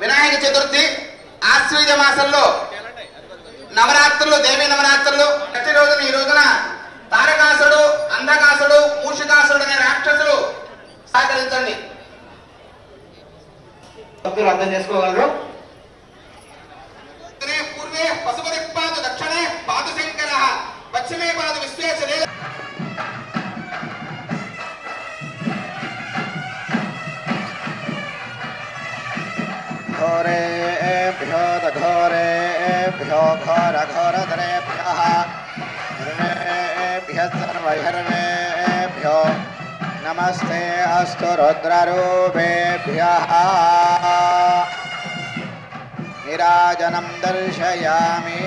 వినాయక చతుర్థి ఆశ్వయుజ మాసంలో నవరాత్రులు దేవీ నవరాత్రులు ప్రతి రోజున ఈ రోజున తారకాసుడు అంధకాసుడు మూషికాసుడు అనే రాక్షసులు సహకరించండి అర్థం చేసుకోగలరు పూర్వే పశుపతి పాదు దక్షిణే పాదు శంకర పశ్చిమే పాదు విశ్వేశ్వర घोरेभ्यो दघोरेभ्यो घोरघोरधरेभ्यः हिरण्येभ्यः सर्वहिरण्येभ्यो नमस्ते अस्तु रुद्ररूपेभ्यः नीराजनं दर्शयामि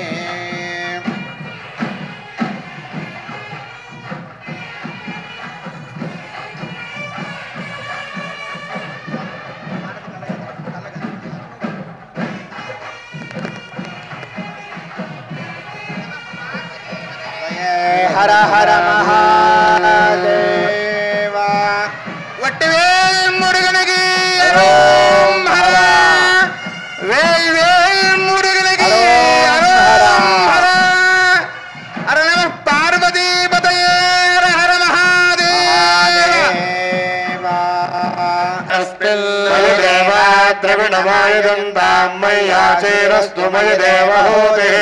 हर हर महादेव वट्टिवेल मुरुगनगी ओम हर वेल वेल मुरुगनगी ओम हर हर नमः पार्वती पतये हर हर महादेव अस्मिन् देवा द्रविणमायुधन्तां मय्याचेरस्तु मयि देवहूतिः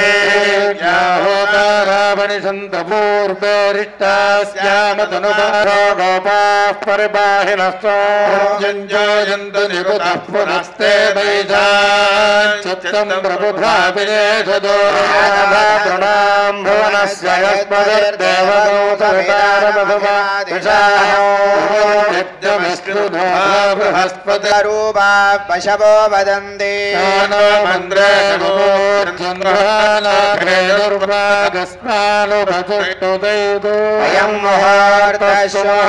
पूर्वेरिष्टास्यामतनुभारो गोपाः परिबाहिनस्त्वञ्जयन्तु निबुधः पुनस्ते वैजाञ्चित्तं प्रबुधाभिनेषदो प्रणां भुवनस्य यस्मदर्देवदूतविकारमधुमादिशाविष्णुधो बृहस्पतिरूपा पशवो वदन्ति अयं मुहूर्तस्तु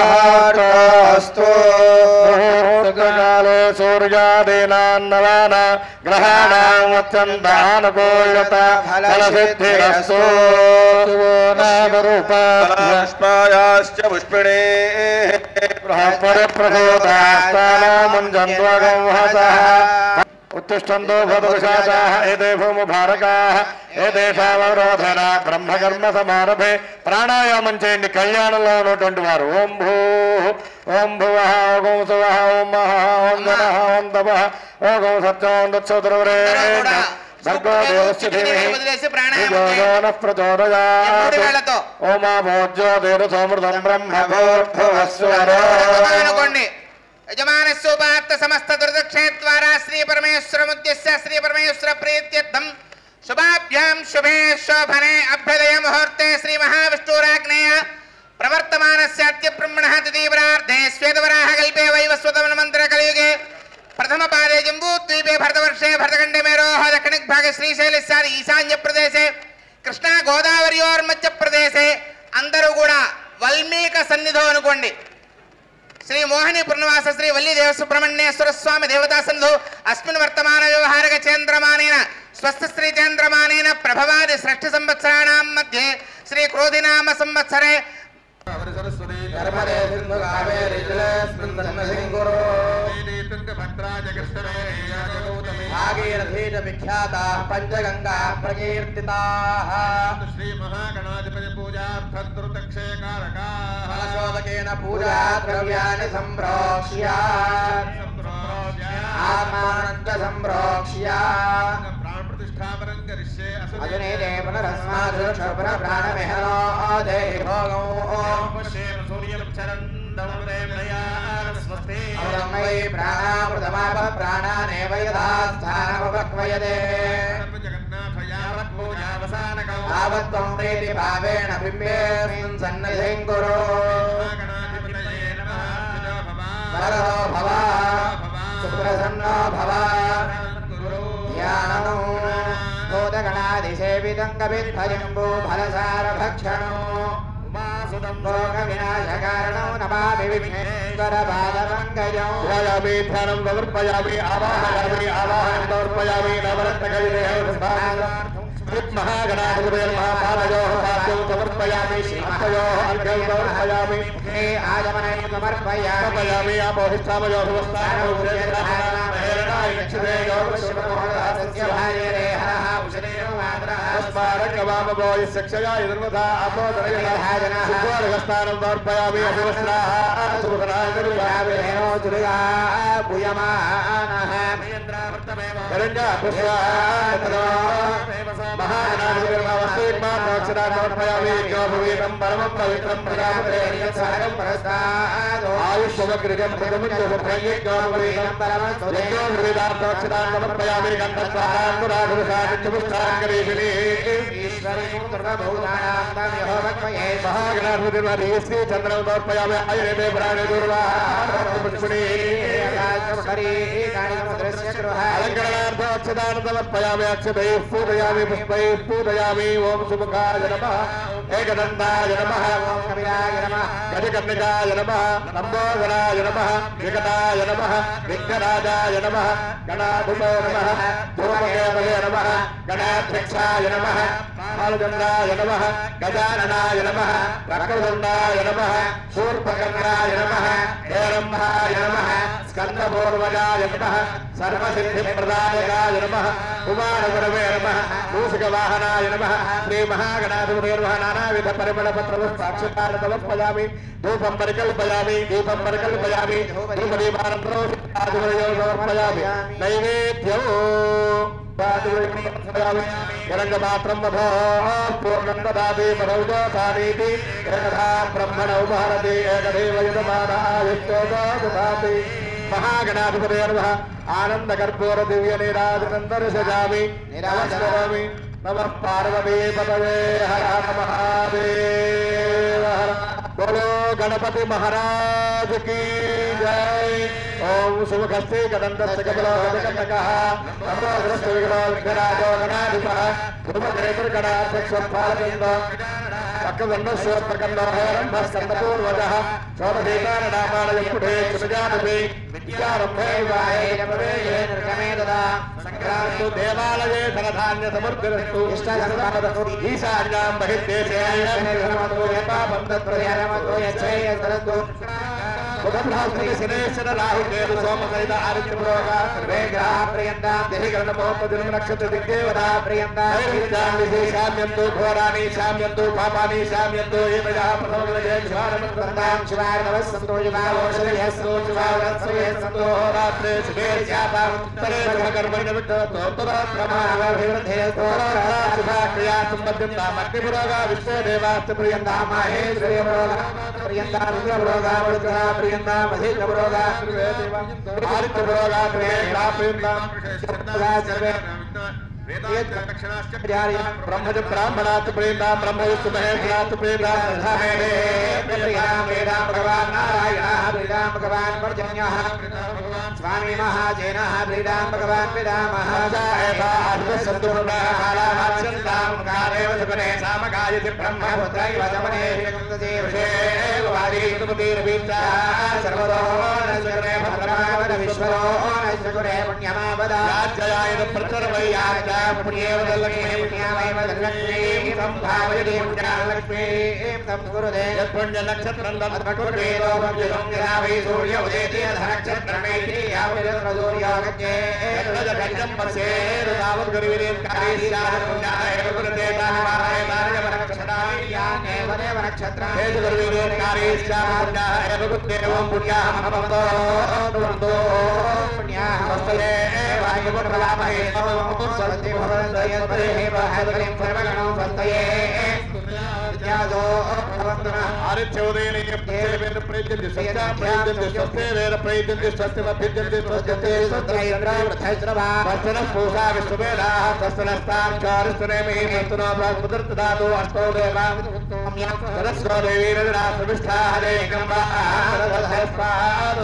काले सूर्यादीनान्नवाना ग्रहाणाम् अत्यन्तानुकूलता फलसिद्धिरस्तु नामरूपाश्च पुष्पिणे परिप्रभूतास्तानामुञ्जन्त्वगंहसः उत्तिष्ठन्तो भवदुषाचाः एते भूमुभारकाः एतेषामवरोधना ब्रह्मकर्म समारभे प्राणायामं చేయండి కళ్యాణంలో ఉన్నటువంటి వారు ఓం భూః ఓం భువః ఓం సువః ఓం మహః ఓం జనః ఓం తపః ఓం సత్యం దత్సోదరవరేణ్య భర్గో దేవస్య ధీమహి ధియోనః ప్రచోదయాత్ ఓం ఆభోజ్యోతిర్ సమృతం బ్రహ్మ భూర్భువస్వరం యజమానస్యోపాత్త సమస్త దుర్దక్షేద్వారా శ్రీ పరమేశ్వరముద్యస్య శ్రీ పరమేశ్వర ప్రీత్యర్థం శుభాభ్యాం శుభే శోభనే అభ్యుదయ ముహూర్తే శ్రీ మహావిష్ణురాగ్నేయ ప్రవర్తమానస్య అద్య బ్రహ్మణః తదీవరార్ధే శ్రీశైలస్యాది ఈశాన్య ప్రదేశే కృష్ణా గోదావరియోర్మధ్య ప్రదేశే అందరూ కూడా వల్మీక సన్నిధో అనుకోండి. శ్రీ మోహిని పూర్ణవాస శ్రీ వల్లి దేవ సుబ్రహ్మణ్యేశ్వర స్వామి దేవతా సన్నిధో అస్మిన్ వర్తమాన వ్యవహారక చంద్రమానేన స్వస్థ స్త్రీ చంద్రమానేన ప్రభవాది షష్ఠి సంవత్సరాణాం మధ్యే శ్రీ క్రోధినామ సంవత్సరే విఖ్యాతా పంచగంగా ప్రకీర్తితా శ్రీ మహాగణాధిపతి పూజార్థేన పూజా ద్రవ్యాన్ని సంప్రోక్ష్య ఆత్మానంద సంప్రోక్ష్య ప్రాణప్రతిష్ఠాపనం కరిష్యే అజనేదే పునరస్మాదుర ప్రాణమిహనో దేహి భోగో ప్రాణామృతమాప ప్రాణానేవ యథాస్థానముపక్వయతే తావత్వం ప్రీతి భావేన బింబేస్మిన్ సన్నిధిం కురు వరదో భవ సుప్రసన్నో భవ ధ్యానము భూతగణాదిసేవితం కవిధ్వజంబూ ఫలసారభక్షణో ఉమాసుతం భోగ వినాశకారణో నమామి విఘ్నేశ్వర పాదపంకజం ధ్యాయామి ధ్యానం సమర్పయామి ఆవాహయామి ఆవాహనం సమర్పయామి మహాగణాధిపతయ మహాపాదయోః పాద్యం సమర్పయామి శ్రీమతయోః అర్ఘ్యం సమర్పయామి ఆజమనం సమర్పయామి ఆపోహిష్టామయోః వస్తానో శిక్షయా ఎదుర్వధా అపోదరగస్థానం సమర్పయామి మహాగణాధిపతి పరమం పవిత్రం ఆయుష్మగ్రిజం సమర్పయామి మహాగణాధిపతి శ్రీ చంద్రం సమర్పయామి ఆయుర్వేదే ప్రాణి దుర్వాపుష్పిణీ అలంకరణార్థం అక్షదానం సమర్పయామి అక్షతైః పూజయామి పుష్పైః పూజయామి ఓం సుముఖాయ నమః ఏకదంతాయ నమః గజకర్ణికాయ నమః లంబోదరాయ నమః వికటాయ నమః విఘ్నరాజాయ నమః గణాధిపో నమః ధూమకేతవే నమః గణాధ్యక్షాయ నమః బాలచంద్రాయ నమః గజాననాయ నమః వక్రతుండాయ నమః శూర్పకర్ణాయ నమః హేరంబాయ నమః స్కందపూర్వజాయ నమః సర్వసిద్ధిప్రదాయకాయ నమః కుమారగురవే నమః మూషికవాహనాయ నమః శ్రీ మహాగణాధిపతిర్వః నానావిధ పరిమళపత్రపుష్పాక్షతాన్ని సమర్పయామి ధూపం పరికల్పయామి దీపం పరికల్పయామి ధూపదీపానంతరం సమర్పయామి నైవేద్యం రంగమాత్రం మధో పూర్ణం దదాతి మధౌజోసానీతి ఏకదా బ్రహ్మణౌ భారతి ఏకదేవ యజమానాయుష్యోదాతి మహాగణాధిపతిర్వః ఆనందకర్పూర దివ్య నీరాజనం దర్శయామి నమస్కరోమి నమః పార్వతీపతయే హర మహాదేవ హర बोलो गणपति महाराज की जय। ओम सुमुखस्ते कदंतस्य कमलो गणकः अमोघ्रस्य विघ्नो विघ्नराजो गणाधिपः गुरुमग्रेतुर्गणाध्यक्षपालकेन्द्र पक्कवन्नस्योत्पकन्नो हेरम्भस्कन्दपूर्वजः षोडशेतारनामानयपुटे सुजानुपे विद्यारम्भे विवाहे प्रवेशे निर्गमे तदा सङ्क्रान्तु देवालये धनधान्यसमर्पितस्तु इष्टधर्मपदस्तु ईशान्यां बहिर्देशे निर्गमतो यपापं तत्प्रयामतो यच्छेयस्तु शनेश्वर राहु केतु सोमसहित आदित्यपुरोगा सर्वे ग्रहाः प्रियन्तां देहिकरणमहोत्पदिनं नक्षत्र दिग्देवता प्रियन्तां शाम्यन्तु घोराणि शाम्यन्तु पापानि शाम्यन्तु एतयाः प्रथमविजये शिवानमस्कन्दां शिवाय नमः सन्तो शिवावोषधयस्तु शिवावरत्सयस्तु रात्रे शुभे स्यातां उत्तरे शुभकर्मणि निमित्तो प्रमाणाभिवृद्धेस्तु शुभाक्रिया सम्बद्ध्यन्तां अग्निपुरोगा विश्वदेवास्तु प्रियन्तां माहेश्वरीपुरोगा प्रियन्तां रुद्रपुरोगा प्रियन्तां मधेन्द्रपुरोगा आदित्यपुरोगा प्रियन्तां सर्वे ब्रह्मज ब्राह्मणात् प्रेता ब्रह्मविष्णु महेश्वरात् प्रेता भगवान् नारायणः प्रीतां भगवान् पर्जन्यः स्वामी महाजनः प्रीतां भगवान् पितामहः ब्रह्मपुत्रैव जमने सर्वतो नश्वरे भद्रमावद विश्वरो नश्वरे पुण्यमावदा पुण्येव लक्ष्मी पुण्यामेव लक्ष्मी संभावयति पुण्यालक्ष्मी तं गुरुदे पुण्यनक्षत्रं तद्भकुर्वेदो भव्यं यदा वै सूर्य उदेति अधनक्षत्रमेति यावदसूर्यागत्ये रजगण्डं पश्येत् तावत् गुरुविरेत्कारीस्यात् पुण्याय गुरुते तानमारायणार्यवनक्षत्रायान्येव देवनक्षत्रं हेतु गुरुविरेत्कारीस्यात् पुण्याय गुरुदेवं पुण्याहं भवतो पुण्याहं वस्तये वायुपुत्रलामहे स्वस्ति भवन्तु यद्वरेः बहद्वरिं सर्वगणो स्वस्तये ज्ञातो भवन्तु नः आरिच्योदयेन यप्तेवेन प्रयुज्यन्ते सत्यां प्रयुज्यन्ते स्वस्तेवेन प्रयुज्यन्ते स्वस्तिमभ्युज्यन्ते स्वस्यते स्वस्त्रैन्द्रवृथैस्रवा वस्तुनः पूषा विश्ववेदाः स्वस्तिनस्तां चारिस्तनेमिः वस्तुनो बृहस्पतिर्दधातु अष्टो देवाः सरस्वो देवीरजरा प्रविष्ठाः देकं वा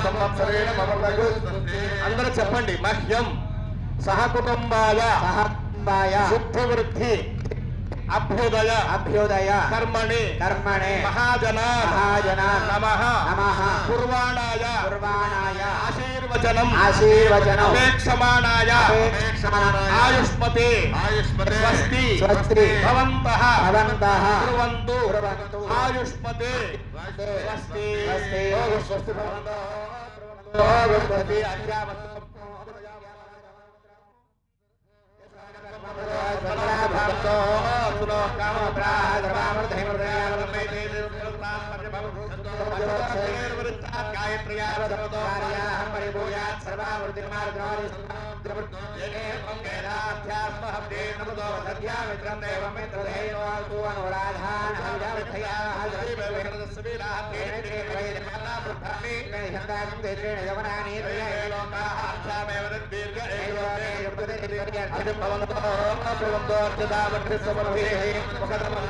संवत्सरेण मम लघु అందరూ చెప్పండి మహ్యం సహకుటుంబాయ శుద్ధవృద్ధి అభ్యుదయ కర్మణి మహాజన నమః కుర్వాణాయ ఆశీర్వచనం అపేక్షమాణాయ ఆయుష్మతే స్వస్తి భవంతః కుర్వంతు ఆయుష్మతే స్వస్తి స్వస్తి భవంతః భగవతి అధ్యావస్తు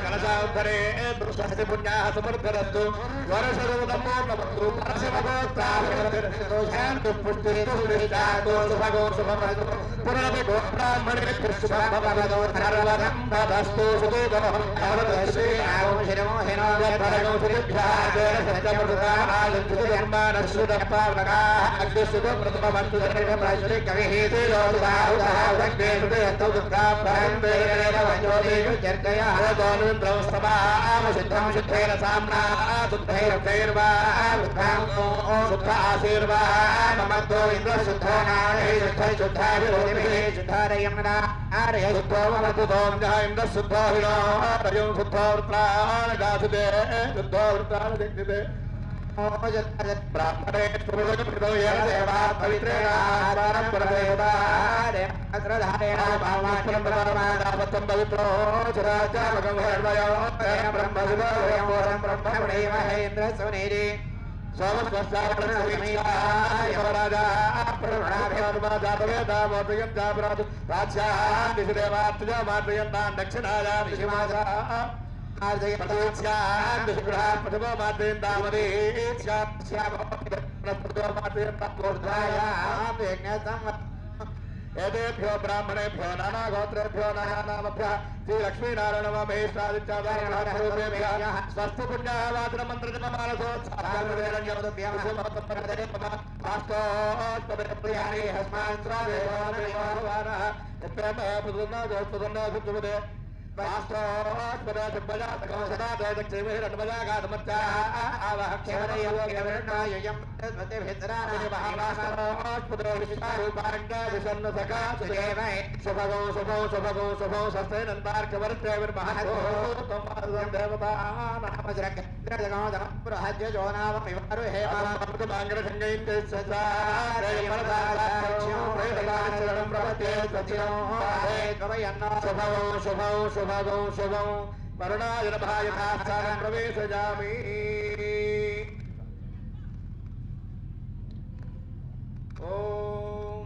కలశాధరే దృశ్య పుణ్యా సమర్థరస్తు వరసర్వమూర్ణమస్తు పరశివగోత్రాభివృద్ధిర్దోషాంతు పుష్టిర్దోషాంతు శుభగో శుభమస్తు పునరభిగో బ్రాహ్మణే పుష్పభవదో ధర్వరం భవస్తు సుదోగమః అవదశ్రీ ఆవం శిరమో హేనో భరగో శ్రీభ్యాజ సత్యమృతానాలించుధర్మానశ్రుతపావనకా అగ్నిసుగో ప్రతిభవంతు ధర్మప్రాశ్రీ కవిహీతి లోదుదాహుదాహుదగ్నేషుదేస్తౌ దుఃఖాభ్రాంతేరేణ వంజోదేవి చర్చయ గోనుంద్రౌ సమామ శుద్ధం శుద్ధేన సామ్నా శుద్ధైరర్థైర్వా వృద్ధాం శుద్ధ ఆశీర్వా మమద్దో ఇంద్ర శుద్ధో నాడే శుద్ధై శుద్ధాభిరోధిభిః శుద్ధారయం నారయ శుద్ధో మమద్దో ఇంద్ర శుద్ధో హినో రయం శుద్ధో వృత్రాణ గాసుదే శుద్ధో వృత్రాణ దిగ్నిదే ब्राह्मणे पुरुषो येन देवा पवित्रेण आहारं परदेवतारे अग्रधारेण भावान् परमादावतं पवित्रो चराचरमगं हर्वयो तेन ब्रह्मविदोयं वरं ब्रह्मणेमहे इन्द्रसुनीरि सोमस्वस्तावरणसमीक्षाय वराजा प्रणाभ्योर्वादापवेदामोदयं चाप्रातु प्राच्यान् दिशिदेवात्तजा माद्रयन्तान् दक्षिणायां दिशिमासा एतेभ्यो ब्राह्मणेभ्यो नानागोत्रेभ्यो नानानामभ्यः श्रीलक्ष्मीनारायणमहेशादित्यादायणरूपेभ्यः स्वस्ति पुण्यः वाचनमन्त्रजपमानसोत्साहस्मान् हस्मान् शुभगौ शुभौ वरुणायनभायथास्थानं प्रवेशयामि ॐ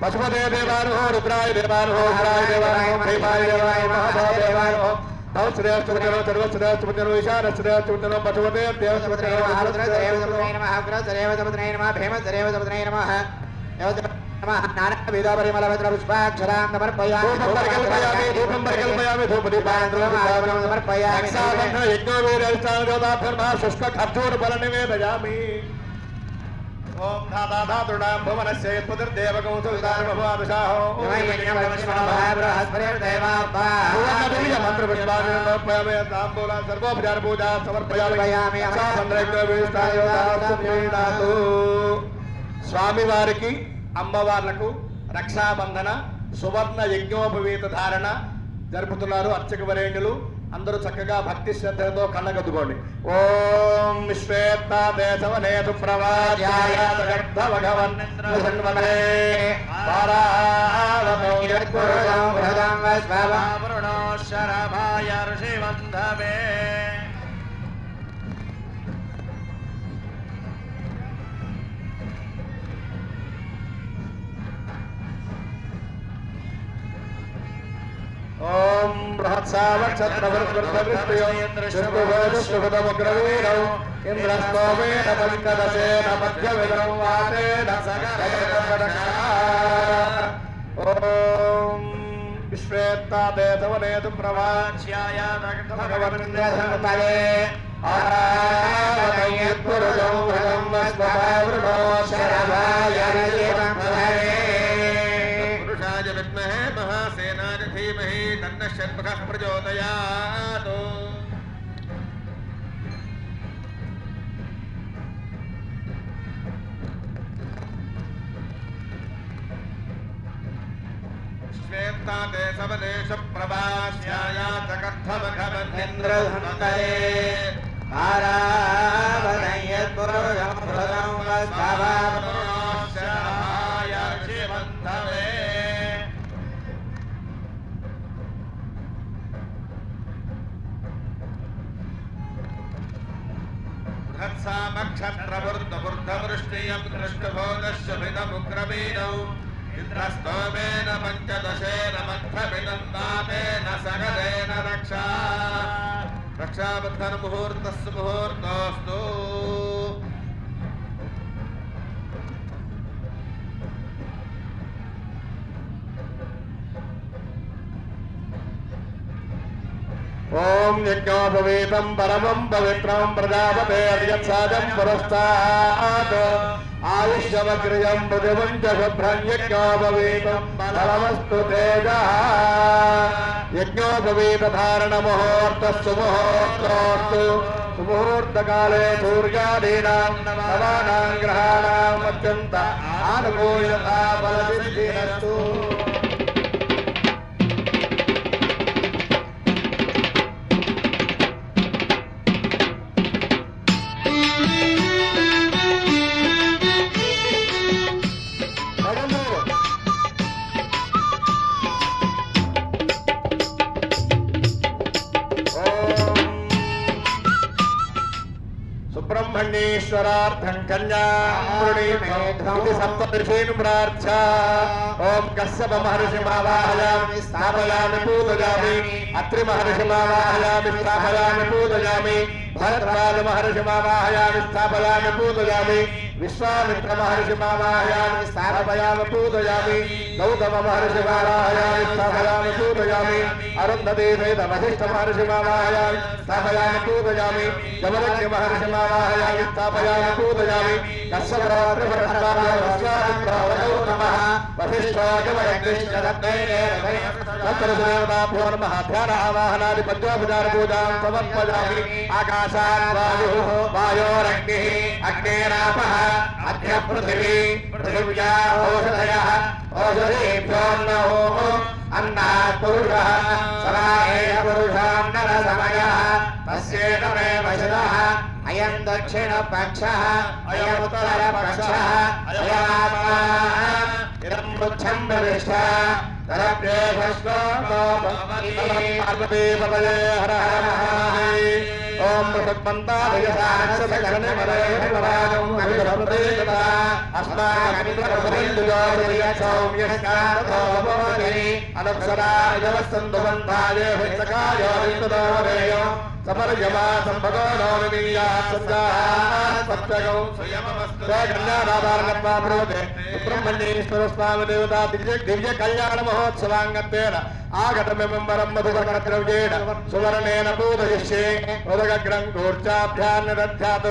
पशुपते देवानो रुद्राय देवानो हराय देवानो भैमाय देवाय महादेवानो श्रेष्ठवचनो सर्वश्रेष्ठवचनो ईशानश्रेष्ठवचनो पशुपते देवश्रेष्ठवचनो आरुद्रदेवतमने नमः अग्रजदेवतमने नमः भीमदेवतमने नमः नमः नानाविधपरिमलपत्रपुष्पाक्षरां समर्पयामि धूपं परिकल्पयामि धूपदीपान् समर्पयामि यज्ञोपवीतैश्चान्योदाभ्यर्मः शुष्कखर्जूरफलनिवेदयामि ओम धाता धातुर्णां भुवनस्य यत्पुत्रदेवकं सुविदानमभवादशाहो मंत्रपुष्पाणि ताम्बूलान् सर्वोपचारपूजा समर्पयामि स्वामी वारिकी అమ్మవార్లకు రక్షాబంధన సువర్ణ యజ్ఞోపవీత ధారణ జరుపుతున్నారు అర్చక వరేణ్యులు. అందరూ చక్కగా భక్తి శ్రద్ధలతో కళ్ళగద్దుకోండి. ఓం విశ్వేత్తా దేశవనే సుప్రవాద్యాయ భగవన్ ఇంద్రధన్వనే శరభాయ ఋషివంధవే ओम बृहत्सावक्षत्रवृत्तवृत्तयो दृष्टुभोदुष्टुभदमुग्रवीरौ इन्द्रस्तोमेन पङ्कदशेन मध्यविदौ वातेन ओम विश्वेत्ता देवनेतु प्रवाच्याय भगवन्निधनपले आरावतयत्पुरुषौ भगं वस्वभावृणो शरभाय ऋषिवन्धवे पुरुषाय विद्महे महासेनाय धीमहि तन्नः षण्मुखः प्रचोदयात्. श्वेत्ताते सबलेषु प्रभास्याय जगद्धमघवन्निन्द्रधन्तये आरावतयत्पुरुषं भगं वस्वभावृणो शरभाय ऋषिवन्धवे क्षत्रवृद्धवृष्टियं दृष्टभोदश्यभितमुग्रवीरौ इन्द्रस्तोमेन पञ्चदशेन मध्वभिनन्दातेन सगदेन रक्षा रक्षाबन्धन मुहूर्तस्य मुहूर्तोऽस्तु. ఓం యజ్ఞోపవేతం పరమం పవిత్రం ప్రజాపతేర్యత్సాదం పురస్తాత్ ఆయుష్యమగ్రియం పృథివం చ శుభ్రం యజ్ఞోపవేతం బలమస్తు తేజః యజ్ఞోపవేత ధారణ ముహూర్తస్సు ముహూర్తోస్తు సుముహూర్తకాలే సూర్యాదీనాం నవానాం గ్రహాణాం అత్యంత ఆనుకూలతా బలసిద్ధిరస్తు. ब्रह्मण्येश्वरार्थं कन्यामृणीति सप्तऋषीन् प्रार्थ्य ओम कश्यप महर्षिमावाहयामि स्थापयामि पूजयामि अत्रि महर्षिमावाहयामि स्थापयामि पूजयामि भरद्वाज महर्षिमावाहयामि स्थापयामि पूजयामि विश्वामित्र महर्षिमावाहयामि स्थापयामि पूजयामि गौतम महर्षिमावाहयामि स्थापयामि पूजयामि अरुन्धती सहित वसिष्ठ महर्षिमावाहयामि स्थापयामि पूजयामि जमदग्नि महर्षिमावाहयामि स्थापयामि पूजयामि कश्यपरात्रभरद्वाजः वसिष्ठो जमदग्निश्च तत्रदेवताभ्यो नमः ध्यान आवाहनादि पंचोपचार पूजां समर्पयामि आकाशात् वायुः वायोरग्निः अग्नेरापः अद्य पृथिवी पृथिव्या ओषधयः ओषधेभ्योऽन्नो अन्नात् पुरुषः सरायेण पुरुषान्नरसमयः तस्येतमेव शिरः अयं दक्षिणपक्षः अयमुत्तरपक्षः अयमात्मा इदं पृच्छं प्रविष्टा पार्वती पतये हर हर महादेव ओम समर्यमा संभगो नौनिया सत्यागौ कन्यादाधारणत्वा ब्रूते सुब्रह्मण्येश्वर स्वामी देवता दिव्य कल्याण महोत्सवांगत्वेन आगतमिमं वरं मधुकर्णद्रव्येण सुवर्णेन पूजयिष्ये उदगग्रं कूर्चाभ्यां निदध्यात्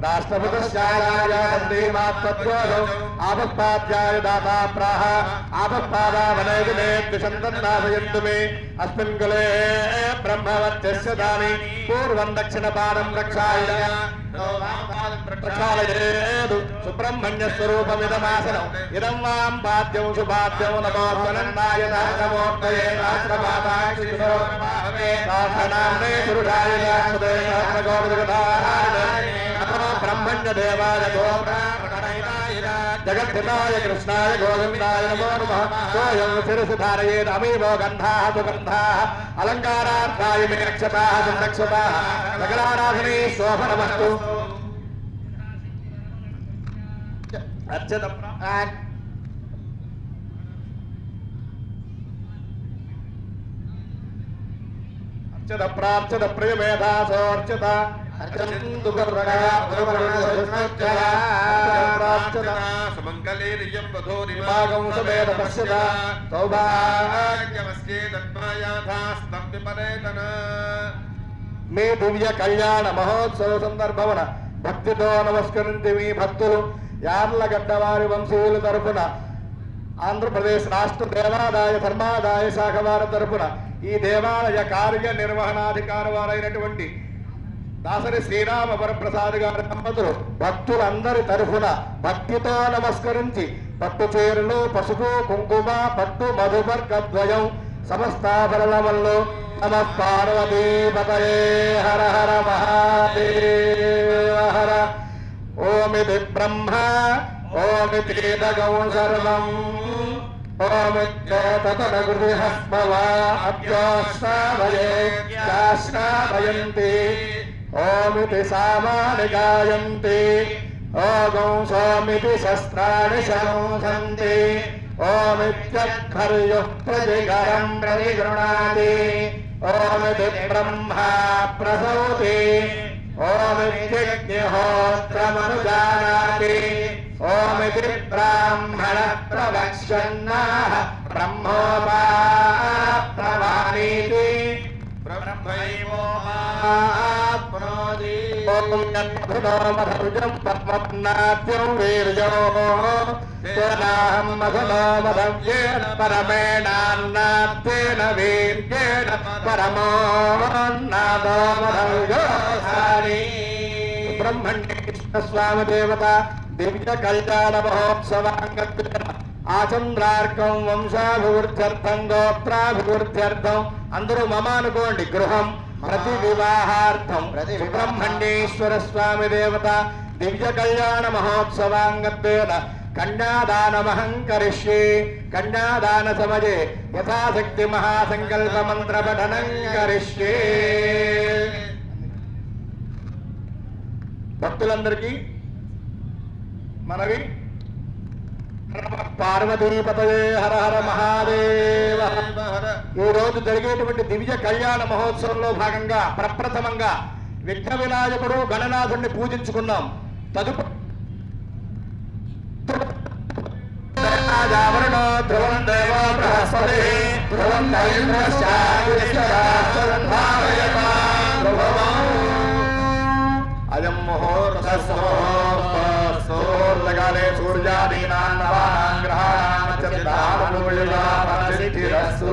राष्ट्रभृतश्चायायान्देमात्तद्वोधौ आपःपाद्याय दाता प्राह आपःपादावनैदिने द्विषन्तन्नाभयन्तु मे अस्मिन् कुले ब्रह्मवत्यस्य दानि पूर्वं दक्षिणपादं प्रक्षालयेदु सुब्रह्मण्यस्वरूपमिदमासनम् इदं वां पाद्यं सुपाद्यं नमोऽस्मनन्नाय नमोऽर्पये राष्ट्रपादाक्षिणोर्माहवे राष्ट्रनाम्ने पुरुषाय नमो ब्रह्मण्यदेवाय जगद्धिताय कृष्णाय गोविन्दाय नमो नमः सोऽयं शिरसि धारयेत् अमीवो गन्धाः सुगन्धाः अलङ्कारार्थाय मे रक्षताः संरक्षताः सकलाराधने शोभनमस्तु अर्चत प्रार्चत प्रियमेधासोऽर्चत अर्चन्तु सुमङ्गलेरियं वधूरिमागं समेत पश्यत सौभाग्यमस्येदत्मायाथास्तं विपरेतन मे दिव्य कल्याण महोत्सव संदर्भवన భక్తితో నమస్కరించి మీ భక్తులు యార్లగడ్డ వారి వంశీయుల తరపున ఆంధ్రప్రదేశ్ రాష్ట్ర దేవాదాయ ధర్మాదాయ శాఖ వారి తరపున ఈ దేవాలయ కార్యనిర్వహణాధికారి వారైనటువంటి దాసరి శ్రీరామ వరప్రసాద్ గారి దంపతులు భక్తులందరి తరఫున భక్తితో నమస్కరించి పట్టు చీరలు పసుపు కుంకుమ పట్టు మధుపర్కద్వయం సమస్తాభరణములు నమ పార్వతీపతయే హర హర మహాదేవ హర ఓమితి బ్రహ్మ ఓమితేదగం సర్వం ఓమిత్యేతదగృహస్మవా అభ్యోశ్రావయే శాశ్రావయంతి ఓమితి సామాని గాయంతి ఓగం సోమితి శస్త్రాణి శంసంతి ఓమిత్యధ్వర్యుః ప్రతిగరం ప్రతిగృణాతి ఓమితి బ్రహ్మా ప్రసౌతి ఓమిత్యగ్నిహోత్రమనుజానాతి ఓమితి బ్రాహ్మణ ప్రవక్ష్యన్నాః బ్రహ్మోపా ప్రవాణీతి ब्रह्मैवोमा ప్రాప్నోతి. ఓం యన్మధునో మధుజం పద్మనాట్యం వీర్యో తేనాహం మధునో మధవ్యేన పరమేణాన్నాత్తేన వీర్యేణ పరమోన్నాదో మధవ్యోధారి. బ్రహ్మణ్యేశ్వర స్వామి దేవత దివ్య కళ్యాణ మహోత్సవాంగత్వేన ఆచంద్రార్కం వంశాభివృద్ధ్యర్థం గోత్రాభివృద్ధ్యర్థం అందరూ మమ అనుకోండి. గృహం ప్రతి వివాహార్థం బ్రహ్మణ్యేశ్వర స్వామి దేవత దివ్య కళ్యాణ మహోత్సవాంగత్వేన కన్యాదానమహం కరిష్యే. కన్యాదాన సమయే యథాశక్తి మహాసంకల్ప మంత్ర పఠనం కరిష్యే. భక్తులందరికీ మనవి పార్వతీపతయే హర హర మహాదేవ. ఈ రోజు జరిగేటువంటి దివ్య కళ్యాణ మహోత్సవంలో భాగంగా ప్రప్రథమంగా విఘ్న వినాయకుడు గణనాథుడిని పూజించుకున్నాం. తదుపరి ధ్రువం దేవో బృహస్పతి ధ్రువం అయం ముహూర్తకాలే సూర్యాదీనాం నవానాం గ్రహాణాం చంద్రామూలసిద్ధిరస్తు.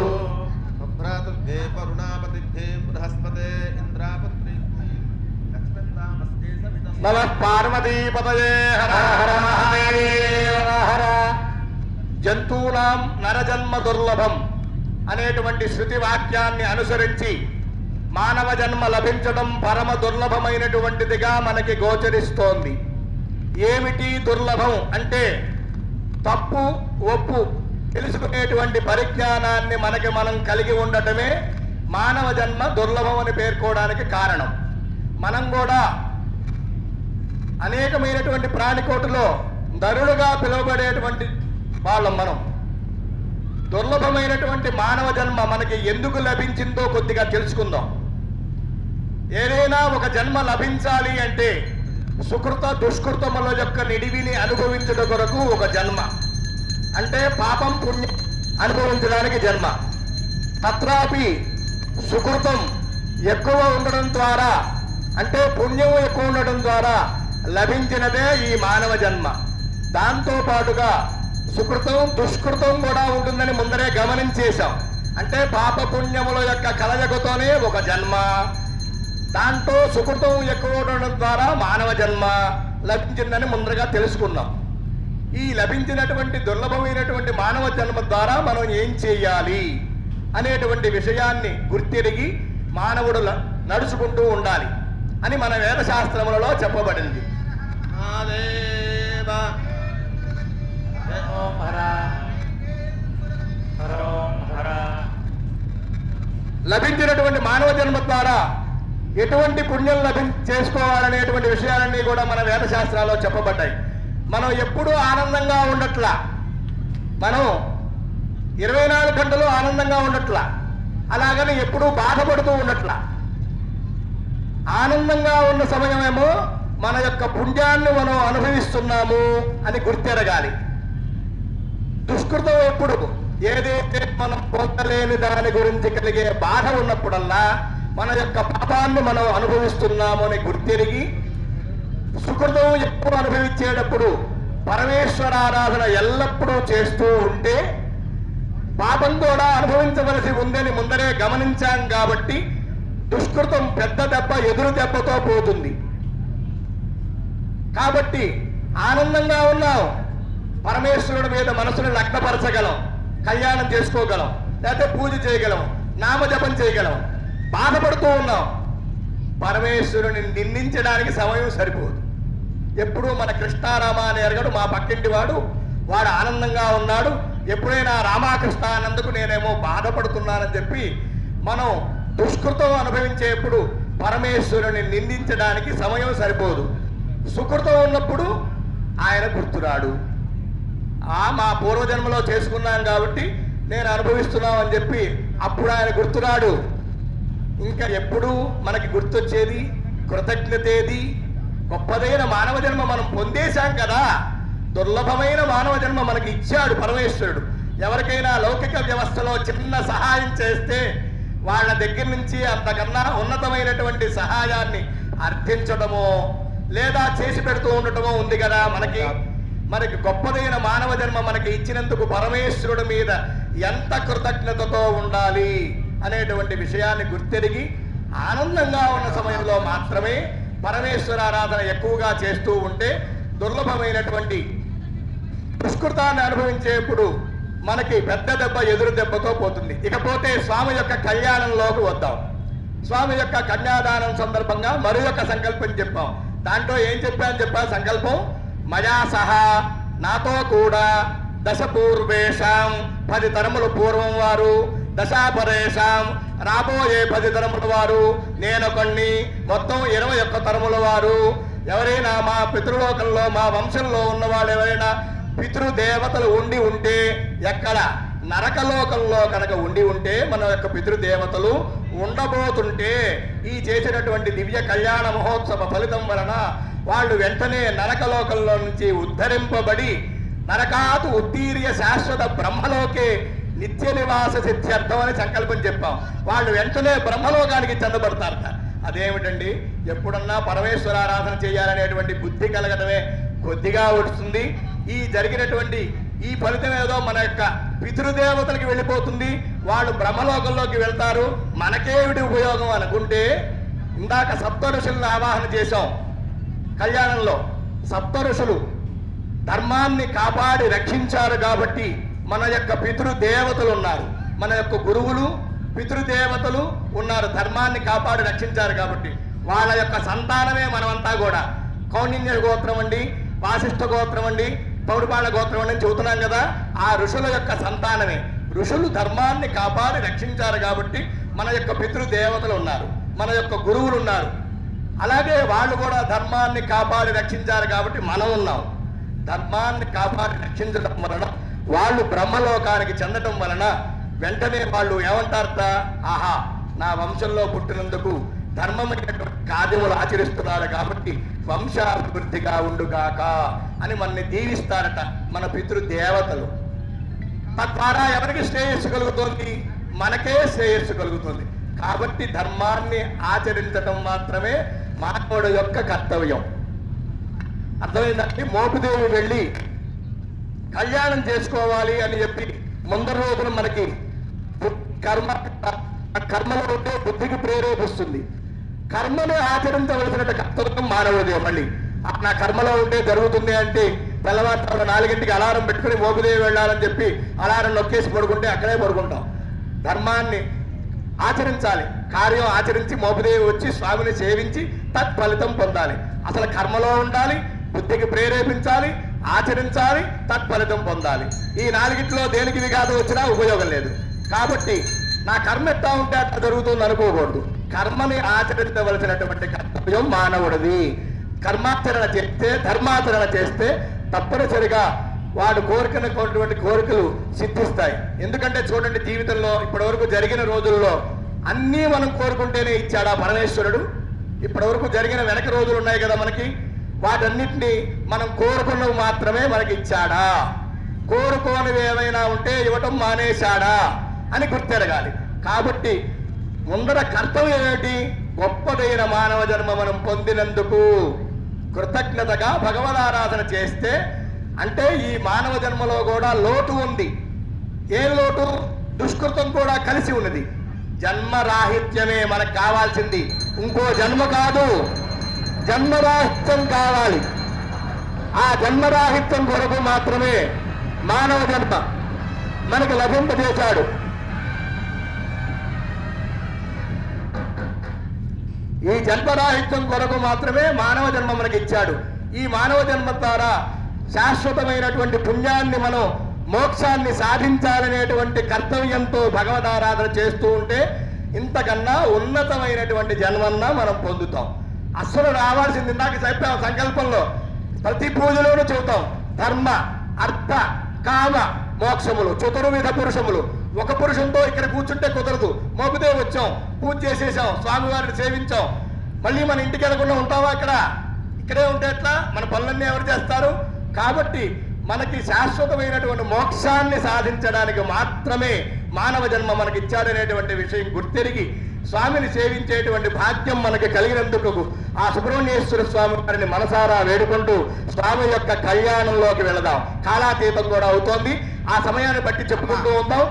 భ్రాతృభ్యే పరుణాపతిభ్యే బృహస్పతే ఇంద్రాపత్రిభ్యే లక్ష్మీందామస్తే సవితః. నమః పార్వతీపతయే హర హర మహాదేవ హర. జంతువునాం నరజన్మ దుర్లభం అనేటువంటి శృతి వాక్యాన్ని అనుసరించి మానవ జన్మ లభించడం పరమ దుర్లభమైనటువంటిదిగా మనకి గోచరిస్తోంది. ఏమిటి దుర్లభం అంటే తప్పు ఒప్పు తెలుసుకునేటువంటి పరిజ్ఞానాన్ని మనకి మనం కలిగి ఉండటమే మానవ జన్మ దుర్లభం అని పేర్కోవడానికి కారణం. మనం కూడా అనేకమైనటువంటి ప్రాణికోటిలో నరులుగా పిలువబడేటువంటి వాళ్ళం. మనం దుర్లభమైనటువంటి మానవ జన్మ మనకి ఎందుకు లభించిందో కొద్దిగా తెలుసుకుందాం. ఏదైనా ఒక జన్మ లభించాలి అంటే సుకృత దుష్కృతముల యొక్క నిడివిని అనుభవించడం కొరకు ఒక జన్మ, అంటే పాపం పుణ్యం అనుభవించడానికి జన్మ. తత్రాపి సుకృతం ఎక్కువ ఉండడం ద్వారా, అంటే పుణ్యం ఎక్కువ ఉండడం ద్వారా లభించినదే ఈ మానవ జన్మ. దాంతో పాటుగా సుకృతం దుష్కృతం కూడా ఉంటుందని ముందరే గమనించేశాం. అంటే పాప పుణ్యముల యొక్క కలయికతోనే ఒక జన్మ. దాంతో సుకృతం ఎక్కువ ఉండడం ద్వారా మానవ జన్మ లభించిందని ముందరగా తెలుసుకున్నాం. ఈ లభించినటువంటి దుర్లభమైనటువంటి మానవ జన్మ ద్వారా మనం ఏం చేయాలి అనేటువంటి విషయాన్ని గుర్తిరిగి మానవుడు నడుచుకుంటూ ఉండాలి అని మన వేదశాస్త్రములలో చెప్పబడింది. లభించినటువంటి మానవ జన్మ ద్వారా ఎటువంటి పుణ్యం చేసుకోవాలనేటువంటి విషయాలన్నీ కూడా మన వేదశాస్త్రాల్లో చెప్పబడ్డాయి. మనం ఎప్పుడూ ఆనందంగా ఉండట్లా, మనం 24 గంటలు ఆనందంగా ఉండట్లా, అలాగని ఎప్పుడూ బాధపడుతూ ఉండట్లా. ఆనందంగా ఉన్న సమయమేమో మన యొక్క పుణ్యాన్ని మనం అనుభవిస్తున్నాము అని గుర్తెరగాలి. దుష్కృతం ఎప్పుడు ఏదైతే మనం పొందలేని దాని గురించి కలిగే బాధ ఉన్నప్పుడల్లా మన యొక్క పాపాన్ని మనం అనుభవిస్తున్నాము అని గుర్తెరిగి, సుకృతం ఎప్పుడు అనుభవించేటప్పుడు పరమేశ్వరారాధన ఎల్లప్పుడూ చేస్తూ ఉంటే పాపం కూడా అనుభవించవలసి ఉందని ముందరే గమనించాం కాబట్టి దుష్కృతం పెద్ద దెబ్బ ఎదురు దెబ్బతో పోతుంది. కాబట్టి ఆనందంగా ఉన్నాం, పరమేశ్వరుడి మీద మనసును లగ్నపరచగలం, కళ్యాణం చేసుకోగలం, లేకపోతే పూజ చేయగలం, నామజపం చేయగలం. బాధపడుతూ ఉన్నాం, పరమేశ్వరుని నిందించడానికి సమయం సరిపోదు. ఎప్పుడూ మన కృష్ణారామ అని ఎరగడు మా పక్కింటి వాడు ఆనందంగా ఉన్నాడు, ఎప్పుడైనా రామకృష్ణ అన్నందుకు నేనేమో బాధపడుతున్నానని చెప్పి మనం దుష్కృతం అనుభవించేప్పుడు పరమేశ్వరుని నిందించడానికి సమయం సరిపోదు. సుకృతం ఉన్నప్పుడు ఆయన గుర్తురాడు. మా పూర్వజన్మలో చేసుకున్నాం కాబట్టి నేను అనుభవిస్తున్నాం అని చెప్పి అప్పుడు ఆయన గుర్తురాడు. ఇంకా ఎప్పుడు మనకి గుర్తొచ్చేది కృతజ్ఞతేది? గొప్పదైన మానవ జన్మ మనం పొందేశాం కదా, దుర్లభమైన మానవ జన్మ మనకి ఇచ్చాడు పరమేశ్వరుడు. ఎవరికైనా లౌకిక వ్యవస్థలో చిన్న సహాయం చేస్తే వాళ్ళ దగ్గర నుంచి అంతకన్నా ఉన్నతమైనటువంటి సహాయాన్ని అర్థించడమో లేదా చేసి పెడుతూ ఉండటమో ఉంది కదా మనకి గొప్పదైన మానవ జన్మ మనకి ఇచ్చినందుకు పరమేశ్వరుడి మీద ఎంత కృతజ్ఞతతో ఉండాలి అనేటువంటి విషయాన్ని గుర్తెరిగి ఆనందంగా ఉన్న సమయంలో మాత్రమే పరమేశ్వరారాధన ఎక్కువగా చేస్తూ ఉంటే దుర్లభమైనటువంటి దుష్కృతాన్ని అనుభవించేప్పుడు మనకి పెద్ద దెబ్బ ఎదురు దెబ్బతో పోతుంది. ఇకపోతే స్వామి యొక్క కళ్యాణంలోకి వద్దాం. స్వామి యొక్క కన్యాదానం సందర్భంగా మరి యొక్క సంకల్పం చెప్పాం. దాంట్లో ఏం చెప్పా సంకల్పం మయా సహా నాతో కూడా దశ పూర్వేషాం 10 తరములు పూర్వం వారు, దశాపరేషాం రాబోయే 10 తరముల వారు, నేనొకణ్ణి మొత్తం 21 తరముల వారు. ఎవరైనా మా పితృలోకంలో మా వంశంలో ఉన్నవాళ్ళు ఎవరైనా పితృదేవతలు ఉండి ఉంటే, ఎక్కడ నరకలోకంలో కనుక ఉండి ఉంటే, మన యొక్క పితృదేవతలు ఉండబోతుంటే ఈ చేసినటువంటి దివ్య కళ్యాణ మహోత్సవ ఫలితం వలన వాళ్ళు వెంటనే నరకలోకంలో నుంచి ఉద్ధరింపబడి నరకాతు ఉత్తీర్య శాశ్వత బ్రహ్మలోకే నిత్య నివాస సిద్ధ్యర్థం అని సంకల్పం చెప్పాం. వాళ్ళు వెంటనే బ్రహ్మలోకానికి చెందబడతారట. అదేమిటండి, ఎప్పుడన్నా పరమేశ్వరారాధన చేయాలనేటువంటి బుద్ధి కలగటమే కొద్దిగా వస్తుంది. ఈ జరిగినటువంటి ఈ ఫలితం ఏదో మన యొక్క పితృదేవతలకి వెళ్ళిపోతుంది, వాళ్ళు బ్రహ్మలోకంలోకి వెళ్తారు, మనకేమిటి ఉపయోగం అనుకుంటే, ఇందాక సప్తఋషులను ఆవాహన చేశాం కళ్యాణంలో. సప్తఋషులు ధర్మాన్ని కాపాడి రక్షించారు కాబట్టి మన యొక్క పితృదేవతలు ఉన్నారు, మన యొక్క గురువులు పితృదేవతలు ఉన్నారు, ధర్మాన్ని కాపాడి రక్షించారు కాబట్టి వాళ్ళ యొక్క సంతానమే మనమంతా కూడా. కౌండిన్య గోత్రం అండి, వాసిష్ఠ గోత్రం అండి, పౌరుపాళ్ళ గోత్రం అని చెబుతున్నాం కదా, ఆ ఋషుల యొక్క సంతానమే. ఋషులు ధర్మాన్ని కాపాడి రక్షించారు కాబట్టి మన యొక్క పితృదేవతలు ఉన్నారు, మన యొక్క గురువులు ఉన్నారు. అలాగే వాళ్ళు కూడా ధర్మాన్ని కాపాడి రక్షించారు కాబట్టి మనం ఉన్నాం. ధర్మాన్ని కాపాడి రక్షించడం వలన వాళ్ళు బ్రహ్మలోకానికి చెందటం వలన వెంటనే వాళ్ళు ఏమంటారట, ఆహా నా వంశంలో పుట్టినందుకు ధర్మమైనటువంటి కార్యములు ఆచరిస్తున్నారు కాబట్టి వంశాభివృద్ధిగా ఉండుగాక అని మనని దీవిస్తారట మన పితృదేవతలు. తద్వారా ఎవరికి శ్రేయస్సు కలుగుతుంది? మనకే శ్రేయస్సు కలుగుతుంది. కాబట్టి ధర్మాన్ని ఆచరించడం మాత్రమే మానవుడు యొక్క కర్తవ్యం. అర్థమైందంటే మోపిదేవి వెళ్ళి కళ్యాణం చేసుకోవాలి అని చెప్పి ముందర రోజున మనకి కర్మలో ఉంటే బుద్ధికి ప్రేరేపిస్తుంది. కర్మను ఆచరించవలసిన కర్తవ్యం మానవుడే. మళ్ళీ నా కర్మలో ఉంటే జరుగుతుంది అంటే తెల్లవారు 4 అలారం పెట్టుకుని మోపిదేవి వెళ్ళాలని చెప్పి అలారం నొక్కేసి పడుకుంటే అక్కడే పడుకుంటాం. ధర్మాన్ని ఆచరించాలి, కార్యం ఆచరించి మోపిదేవి వచ్చి స్వామిని సేవించి తత్ఫలితం పొందాలి. అసలు కర్మలో ఉండాలి, బుద్ధికి ప్రేరేపించాలి, ఆచరించాలి, తత్ఫలితం పొందాలి. ఈ 4 దేనికి విఘాతం వచ్చినా ఉపయోగం లేదు. కాబట్టి నా కర్మ ఎట్లా ఉంటే అట్లా జరుగుతుంది అనుకోకూడదు. కర్మని ఆచరించవలసినటువంటి కర్తవ్యం మానవుడిది. కర్మాచరణ చేస్తే, ధర్మాచరణ చేస్తే తప్పనిసరిగా వాడు కోరికనటువంటి కోరికలు సిద్ధిస్తాయి. ఎందుకంటే చూడండి, జీవితంలో ఇప్పటి వరకు జరిగిన రోజుల్లో అన్నీ మనం కోరుకుంటేనే ఇచ్చాడా పరమేశ్వరుడు? ఇప్పటి వరకు జరిగిన వెనక రోజులు ఉన్నాయి కదా మనకి, వాటన్నిటినీ మనం కోరుకున్నవి మాత్రమే మనకి ఇచ్చాడా? కోరుకోనివి ఏమైనా ఉంటే ఇవ్వటం మానేశాడా అని గుర్తెరగాలి. కాబట్టి ముందర కర్తవ్యం ఏమిటి? గొప్పదైన మానవ జన్మ మనం పొందినందుకు కృతజ్ఞతగా భగవదారాధన చేస్తే, అంటే ఈ మానవ జన్మలో కూడా లోటు ఉంది. ఏ లోటు? దుష్కృతం కూడా కలిసి ఉన్నది. జన్మరాహిత్యమే మనకు కావాల్సింది, ఇంకో జన్మ కాదు. జన్మరాహిత్యం కావాలి. ఆ జన్మరాహిత్యం కొరకు మాత్రమే మానవ జన్మ మనకు లభింపజేశాడు. ఈ జన్మరాహిత్యం కొరకు మాత్రమే మానవ జన్మ మనకి ఇచ్చాడు. ఈ మానవ జన్మ ద్వారా శాశ్వతమైనటువంటి పుణ్యాన్ని మనం మోక్షాన్ని సాధించాలనేటువంటి కర్తవ్యంతో భగవదారాధన చేస్తూ ఉంటే ఇంతకన్నా ఉన్నతమైనటువంటి జన్మన్నా మనం పొందుతాం. అసలు రావాల్సింది ఇందాక చెప్పాం సంకల్పంలో, ప్రతి పూజలోనూ చెబుతాం ధర్మ అర్థ కామ మోక్షములు, చతుర్విధ పురుషములు. ఒక పురుషంతో ఇక్కడ కూర్చుంటే కుదరదు. మోపిదే వచ్చాం, పూజ చేసేసాం, స్వామివారిని సేవించాం, మళ్ళీ మన ఇంటికి వెళ్ళకుండా ఉంటావా? ఇక్కడే ఉంటే ఎట్లా? మన పనులన్నీ ఎవరు చేస్తారు? కాబట్టి మనకి శాశ్వతమైనటువంటి మోక్షాన్ని సాధించడానికి మాత్రమే మానవ జన్మ మనకి ఇచ్చాడనేటువంటి విషయం గుర్తెరిగి స్వామిని సేవించేటువంటి భాగ్యం మనకి కలిగినందుకు ఆ సుబ్రహ్మణ్యేశ్వర స్వామి వారిని మనసారా వేడుకుంటూ స్వామి యొక్క కళ్యాణంలోకి వెళదాం. కాలాతీతం కూడా అవుతోంది. ఆ సమయాన్ని బట్టి చెప్పుకుంటూ ఉందాం.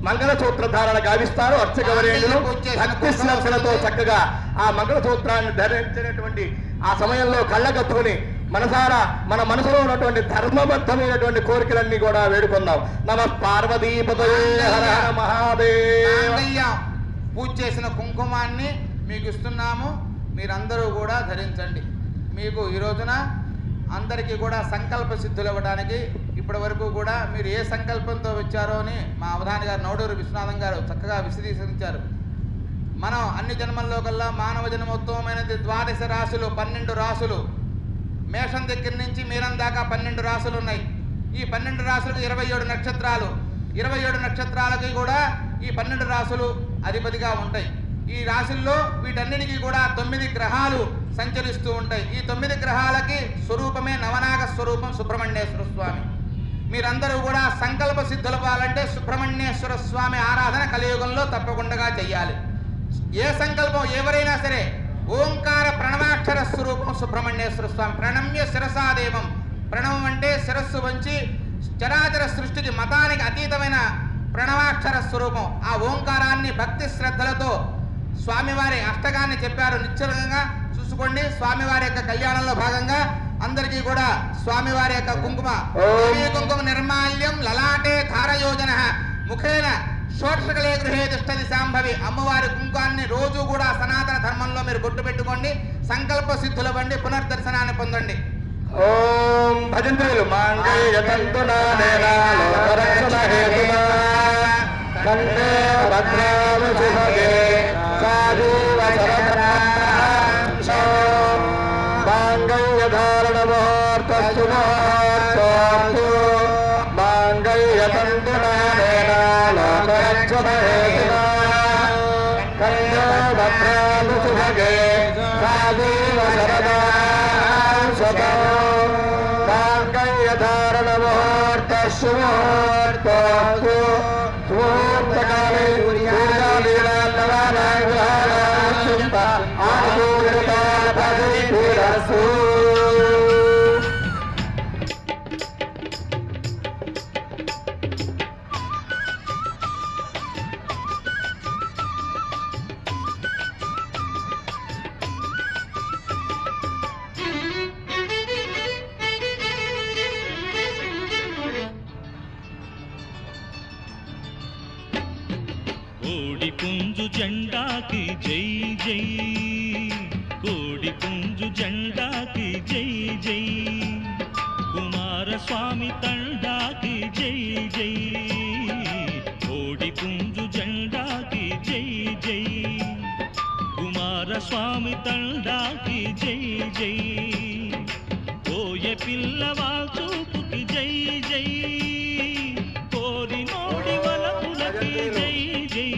మంగళసూత్ర ధారణ గావిస్తారు అర్చకవరేణులు. భక్తి శ్రద్ధలతో చక్కగా ఆ మంగళసూత్రాన్ని ధరించినటువంటి ఆ సమయంలో కళ్ళగత్తుకుని మనసారా మన మనసులో ఉన్నటువంటి ధర్మబద్ధమైనటువంటి కోరికలన్నీ కూడా వేడుకుందాం. నమః పార్వతీపతయే హర హర మహాదేవ. పూజ చేసిన కుంకుమాన్ని మీకు ఇస్తున్నాము. మీరందరూ కూడా ధరించండి. మీకు ఈ రోజున అందరికీ కూడా సంకల్ప సిద్ధులు ఇవ్వడానికి ఇప్పటి వరకు కూడా మీరు ఏ సంకల్పంతో వచ్చారో అని మా అవధాని గారు నవడూరు విశ్వనాథం గారు చక్కగా విశదీకరించారు. మనం అన్ని జన్మల్లో కల్లా మానవ జన్మోత్తమైనది 12 రాశులు, 12 రాశులు. మేషం దగ్గర నుంచి మీనం దాకా 12 రాశులు ఉన్నాయి. ఈ 12 రాశులకు 27 నక్షత్రాలు. 27 నక్షత్రాలకి కూడా ఈ 12 రాశులు అధిపతిగా ఉంటాయి. ఈ రాశుల్లో వీటన్నిటికీ కూడా 9 గ్రహాలు సంచరిస్తూ ఉంటాయి. ఈ 9 గ్రహాలకి స్వరూపమే నవనాగ స్వరూపం సుబ్రహ్మణ్యేశ్వర స్వామి. మీరందరూ కూడా సంకల్ప సిద్ధులు పాలంటే సుబ్రహ్మణ్యేశ్వర స్వామి ఆరాధన కలియుగంలో తప్పకుండా చెయ్యాలి. ఏ సంకల్పం ఎవరైనా సరే ఓంకార ప్రణవాక్షర స్వరూపం సుబ్రహ్మణ్యేశ్వర స్వామి. ప్రణమ్య శిరసాదేవం. ప్రణవం అంటే శిరస్సు వంచి చరాచర సృష్టికి మతానికి అతీతమైన ప్రణవాక్షర స్వరూపం. ఆ ఓంకారాన్ని భక్తి శ్రద్ధలతో స్వామివారి అష్టకాన్ని చెప్పారు. నిశ్చలంగా చూసుకోండి. స్వామివారి యొక్క కళ్యాణంలో భాగంగా అందరికీ కూడా స్వామివారి యొక్క కుంకుమ కుంకుమ నిర్మాల్యం లలాటే ధారయోజన ముఖేన షోడశకలే గృహే తిష్టది శాంభవి. అమ్మవారి కుంకాన్ని రోజు కూడా సనాతన ధర్మంలో మీరు బొట్టు పెట్టుకోండి. సంకల్ప సిద్ధుల బండి పునర్దర్శనాన్ని పొందండి. ఓం భజంత్రులు మాంగళ్యతంతునా లోకరక్షణ హేతునా కంఠే భద్రామి శుభగే సాధువ శరదనాంశో మాంగళ్యధారణ ముహూర్తస్సు ముహూర్తోస్తు మాంగళ్యతంతునా లోకరక్షణ హేతునా కంఠే భద్రామి శుభగే సాధువ శరదనాంశో మాంగళ్యధారణ ముహూర్తస్సు ముహూర్తోస్తు ముహూర్తకాలే సూర్యాలీలాన్నవానాగ్రహారాంత ఆనుకూలితాపదిరస్తు. కోడి పుంజు జెండాకి జై జై, కోడి పుంజు జెండాకి జై జై, కుమారస్వామి తండాకి జై జై, కోడి పుంజు జెండాకి జై జై, కుమారస్వామి తండాకి జై జై, కోయ పిల్లవాళ్ళ చూపుకి జై జై, కోరి నోడి వలపులకి జై జై,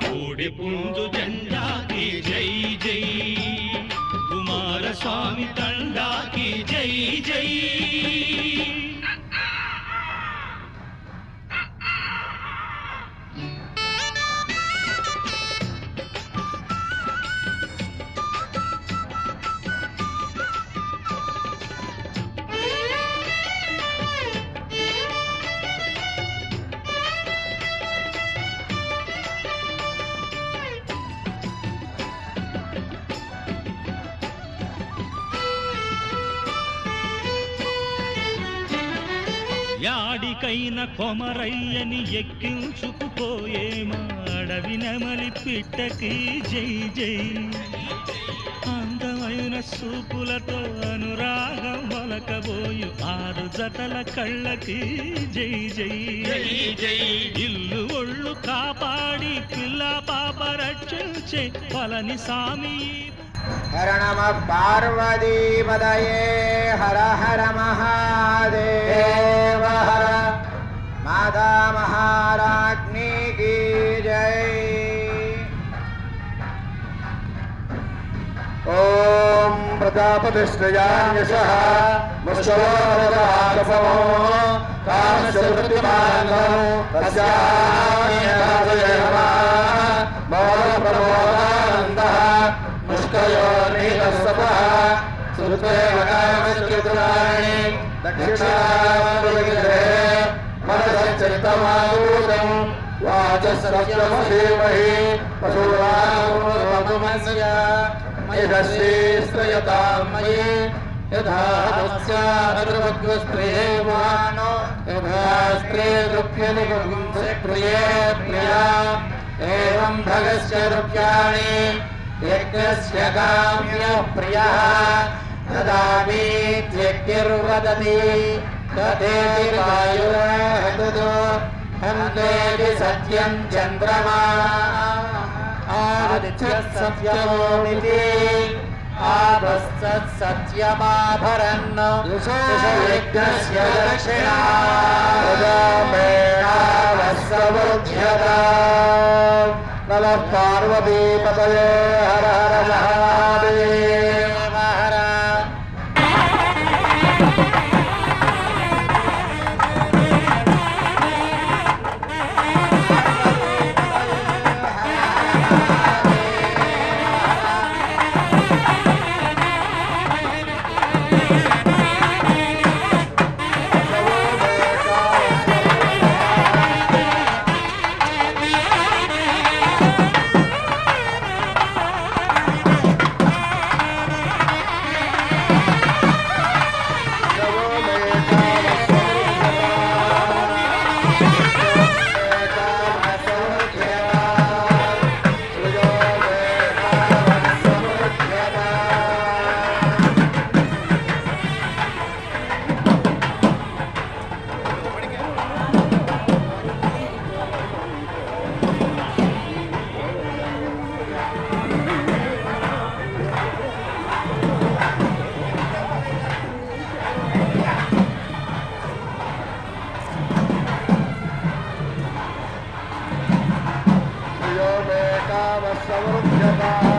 కోడి పుంజు జెండాకి జై జై, కుమారస్వామి తండాకి జై జై. యాడికైన కొమరయ్యని ఎక్కించుకుపోయేమా అడవి నెమలి పిట్టకి జై జై, అందమైన సూపులతో అనురాగం వలకబోయు 6 జతల కళ్ళకి జై జై జై, ఇల్లు ఒళ్ళు కాపాడి పిల్ల పాప రక్షించే పళని స్వామి. హర నమ పార్వతీపతయే హర హర మహాదేవ హర మాతా మహారాజ్ఞీ కీ జై. ఓం ప్రజాపతిశ్రయాన్యశః ముష్కరోరరాజసమో కామస్య వృత్తిమానో తస్యాః वासुदेव प्रमोदानन्दः मुष्कयोर्नितस्तपः सुतेवकामश्चित्राणि दक्षिणामुखे मनसच्चित्तमादूतम् वाचस्रवधीमहि पशूनामुमस्य मयिदश्रीस्त्रयतां मयि यथा तस्याद्रवग्स्त्रियेवानो यथा स्त्रीदृभ्यनिपुंसे प्रिये प्रिया एवं भगस्य रूप्याणि यज्ञस्य काम्यः प्रियः ददामीत्यज्ञर्वदति तथेति वायुर्हदतो हन्तेति सत्यं चन्द्रमा आदित्यः सत्यमोमिति आभस्तत् सत्यमाभरन् यज्ञस्य दक्षिणा नमः पार्वतीपतये हर हर महादेव हर यो मे कामः समृद्ध्यता